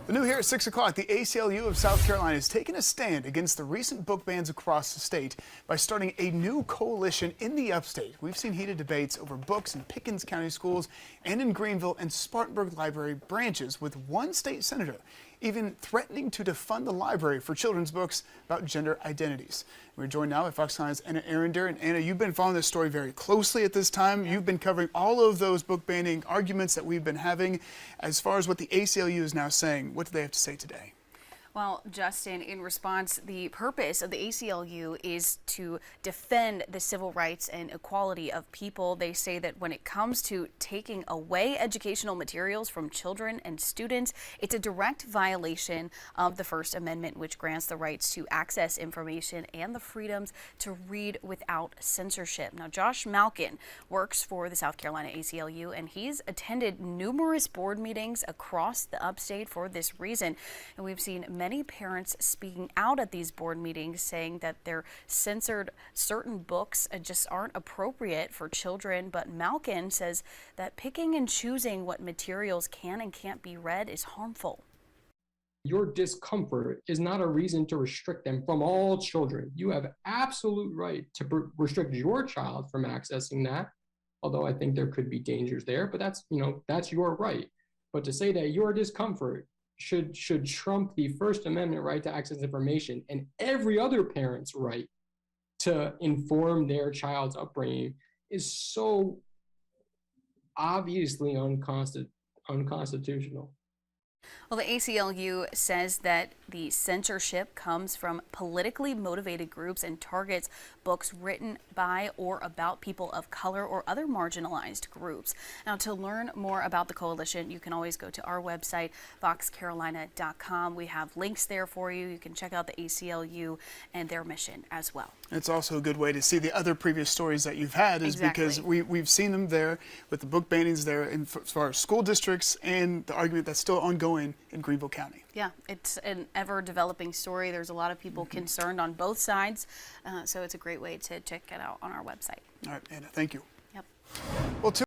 The new here at 6 o'clock, the ACLU of South Carolina has taken a stand against the recent book bans across the state by starting a new coalition in the upstate. We've seen heated debates over books in Pickens County schools and in Greenville and Spartanburg Library branches, with one state senator even threatening to defund the library for children's books about gender identities. We're joined now by Fox 9's Anna Arender. And Anna, you've been following this story very closely at this time. You've been covering all of those book banning arguments that we've been having. As far as what the ACLU is now saying, what do they have to say today? Well, Justin, in response, the purpose of the ACLU is to defend the civil rights and equality of people. They say that when it comes to taking away educational materials from children and students, it's a direct violation of the First Amendment, which grants the rights to access information and the freedoms to read without censorship. Now, Josh Malkin works for the South Carolina ACLU, and he's attended numerous board meetings across the upstate for this reason. And we've seen many parents speaking out at these board meetings, saying that they're censored certain books just aren't appropriate for children. But Malkin says that picking and choosing what materials can and can't be read is harmful. Your discomfort is not a reason to restrict them from all children. You have absolute right to restrict your child from accessing that, although I think there could be dangers there, but that's your right. But to say that your discomfort should trump the First Amendment right to access information and every other parent's right to inform their child's upbringing is so obviously unconstitutional. Well, the ACLU says that the censorship comes from politically motivated groups and targets books written by or about people of color or other marginalized groups. Now, to learn more about the coalition, you can always go to our website, foxcarolina.com. We have links there for you. You can check out the ACLU and their mission as well. It's also a good way to see the other previous stories that you've had, is because we've seen them there with the book bannings there as far as school districts and the argument that's still ongoing in Greenville County. Yeah, it's an ever-developing story. There's a lot of people concerned on both sides, so it's a great way to check it out on our website. All right, Anna, thank you. Yep. Well,